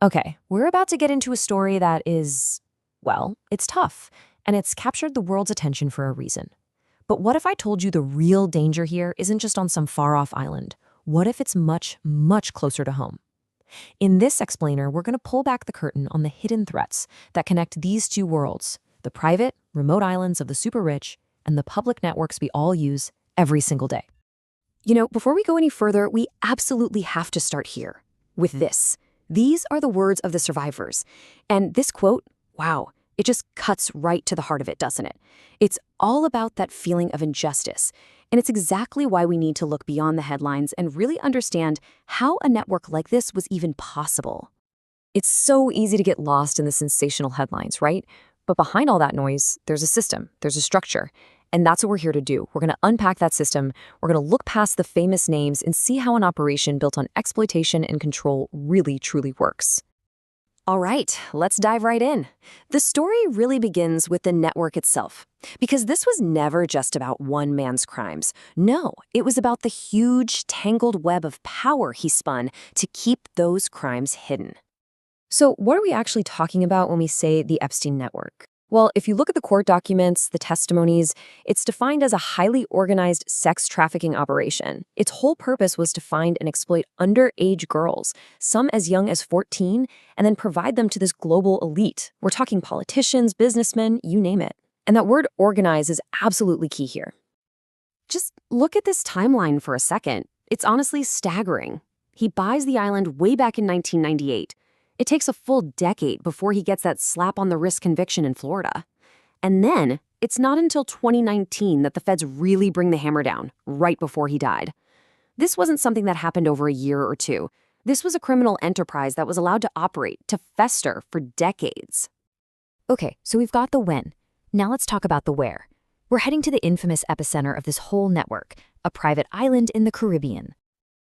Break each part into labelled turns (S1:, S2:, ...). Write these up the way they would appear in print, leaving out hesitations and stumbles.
S1: Okay, we're about to get into a story that is, well, it's tough, and it's captured the world's attention for a reason. But what if I told you the real danger here isn't just on some far-off island? What if it's much, much closer to home? In this explainer, we're going to pull back the curtain on the hidden threats that connect these two worlds, the private, remote islands of the super rich, and the public networks we all use every single day. Before we go any further, we absolutely have to start here with this. These are the words of the survivors. And this quote, wow, it just cuts right to the heart of it, doesn't it? It's all about that feeling of injustice. And it's exactly why we need to look beyond the headlines and really understand how a network like this was even possible. It's so easy to get lost in the sensational headlines, right? But behind all that noise, there's a system, there's a structure. And that's what we're here to do. We're going to unpack that system. We're going to look past the famous names and see how an operation built on exploitation and control really, truly works. All right, let's dive right in. The story really begins with the network itself, because this was never just about one man's crimes. No, it was about the huge, tangled web of power he spun to keep those crimes hidden. So what are we actually talking about when we say the Epstein network? Well, if you look at the court documents, the testimonies, it's defined as a highly organized sex trafficking operation. Its whole purpose was to find and exploit underage girls, some as young as 14, and then provide them to this global elite. We're talking politicians, businessmen, you name it. And that word organize is absolutely key here. Just look at this timeline for a second. It's honestly staggering. He buys the island way back in 1998. It takes a full decade before he gets that slap on the wrist conviction in Florida. And then, it's not until 2019 that the feds really bring the hammer down, right before he died. This wasn't something that happened over a year or two. This was a criminal enterprise that was allowed to operate, to fester for decades. Okay, so we've got the when. Now let's talk about the where. We're heading to the infamous epicenter of this whole network, a private island in the Caribbean.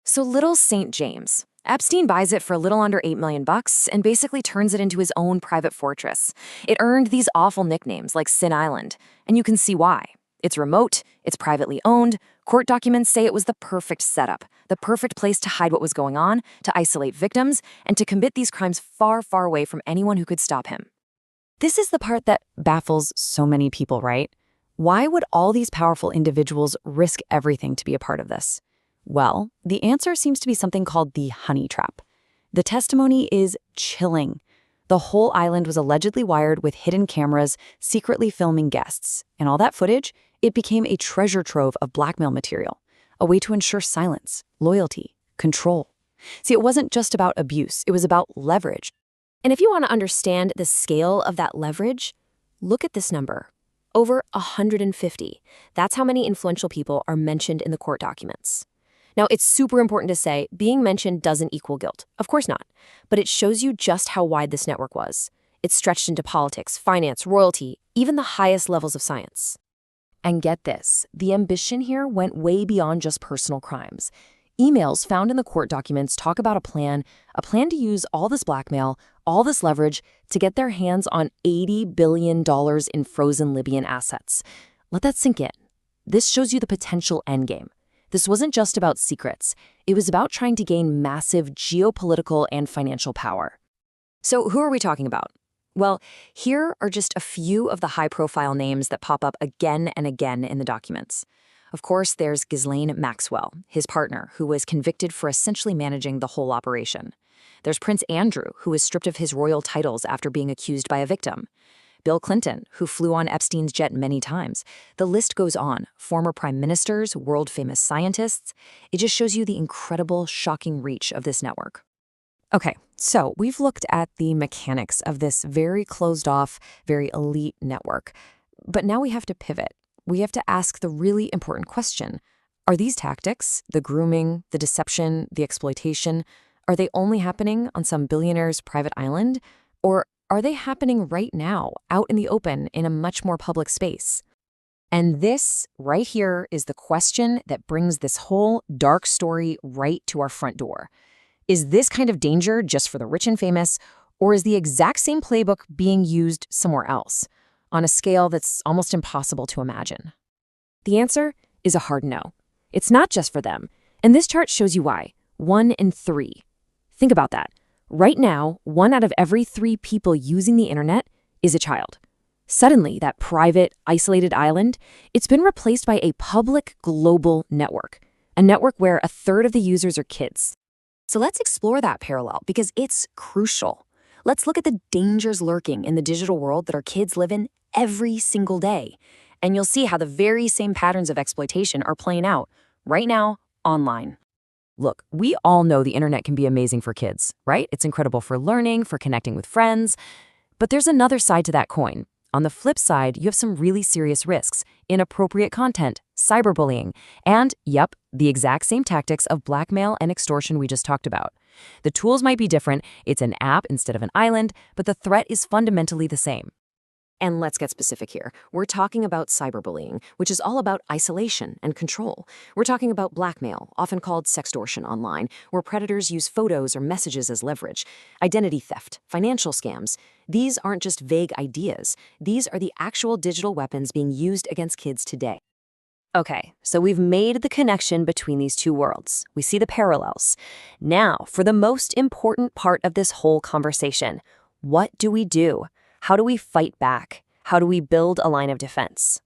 S1: So Little St. James. Epstein buys it for a little under $8 million and basically turns it into his own private fortress. It earned these awful nicknames like Sin Island, and you can see why. It's remote, it's privately owned, court documents say it was the perfect setup, the perfect place to hide what was going on, to isolate victims, and to commit these crimes far, far away from anyone who could stop him. This is the part that baffles so many people, right? Why would all these powerful individuals risk everything to be a part of this? Well, the answer seems to be something called the honey trap. The testimony is chilling. The whole island was allegedly wired with hidden cameras, secretly filming guests. And all that footage, it became a treasure trove of blackmail material, a way to ensure silence, loyalty, control. See, it wasn't just about abuse, it was about leverage. And if you want to understand the scale of that leverage, look at this number. Over 150. That's how many influential people are mentioned in the court documents. Now, it's super important to say, being mentioned doesn't equal guilt. Of course not. But it shows you just how wide this network was. It stretched into politics, finance, royalty, even the highest levels of science. And get this, the ambition here went way beyond just personal crimes. Emails found in the court documents talk about a plan to use all this blackmail, all this leverage, to get their hands on $80 billion in frozen Libyan assets. Let that sink in. This shows you the potential endgame. This wasn't just about secrets. It was about trying to gain massive geopolitical and financial power. So who are we talking about? Well, here are just a few of the high-profile names that pop up again and again in the documents. Of course, there's Ghislaine Maxwell, his partner, who was convicted for essentially managing the whole operation. There's Prince Andrew, who was stripped of his royal titles after being accused by a victim. Bill Clinton, who flew on Epstein's jet many times. The list goes on. Former prime ministers, world-famous scientists. It just shows you the incredible, shocking reach of this network. Okay, so we've looked at the mechanics of this very closed-off, very elite network. But now we have to pivot. We have to ask the really important question. Are these tactics, the grooming, the deception, the exploitation, are they only happening on some billionaire's private island? Or are they happening right now, out in the open, in a much more public space? And this, right here, is the question that brings this whole dark story right to our front door. Is this kind of danger just for the rich and famous, or is the exact same playbook being used somewhere else, on a scale that's almost impossible to imagine? The answer is a hard no. It's not just for them, and this chart shows you why. 1 in 3. Think about that. Right now, 1 out of every 3 people using the internet is a child. Suddenly, that private, isolated island, it's been replaced by a public global network, a network where a third of the users are kids. So let's explore that parallel because it's crucial. Let's look at the dangers lurking in the digital world that our kids live in every single day. And you'll see how the very same patterns of exploitation are playing out right now online. Look, we all know the internet can be amazing for kids, right? It's incredible for learning, for connecting with friends. But there's another side to that coin. On the flip side, you have some really serious risks: inappropriate content, cyberbullying, and, yep, the exact same tactics of blackmail and extortion we just talked about. The tools might be different, it's an app instead of an island, but the threat is fundamentally the same. And let's get specific here. We're talking about cyberbullying, which is all about isolation and control. We're talking about blackmail, often called sextortion online, where predators use photos or messages as leverage. Identity theft, financial scams. These aren't just vague ideas. These are the actual digital weapons being used against kids today. Okay, so we've made the connection between these two worlds. We see the parallels. Now, for the most important part of this whole conversation, what do we do? How do we fight back? How do we build a line of defense?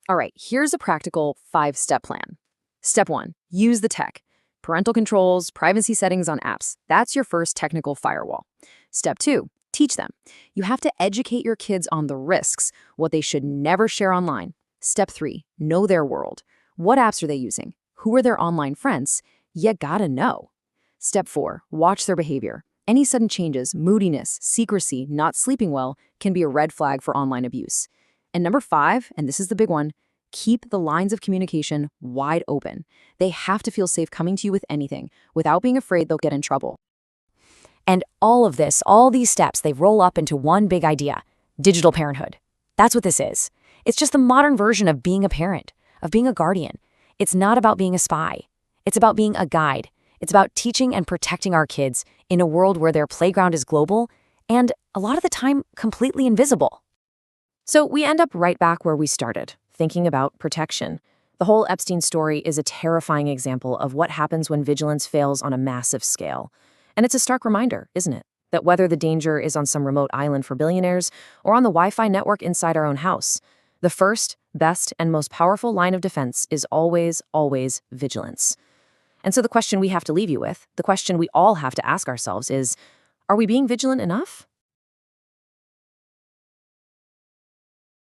S1: All right, here's a practical 5-step plan. Step 1, use the tech. Parental controls, privacy settings on apps. That's your first technical firewall. Step 2, teach them. You have to educate your kids on the risks, what they should never share online. Step 3, know their world. What apps are they using? Who are their online friends? You gotta know. Step 4, watch their behavior. Any sudden changes, moodiness, secrecy, not sleeping well, can be a red flag for online abuse. And number 5, and this is the big one, keep the lines of communication wide open. They have to feel safe coming to you with anything, without being afraid they'll get in trouble. And all of this, all these steps, they roll up into one big idea: digital parenthood. That's what this is. It's just the modern version of being a parent, of being a guardian. It's not about being a spy. It's about being a guide. It's about teaching and protecting our kids in a world where their playground is global and, a lot of the time, completely invisible. So we end up right back where we started, thinking about protection. The whole Epstein story is a terrifying example of what happens when vigilance fails on a massive scale. And it's a stark reminder, isn't it, that whether the danger is on some remote island for billionaires or on the Wi-Fi network inside our own house, the first, best, and most powerful line of defense is always, always vigilance. And so the question we have to leave you with, the question we all have to ask ourselves is, are we being vigilant enough?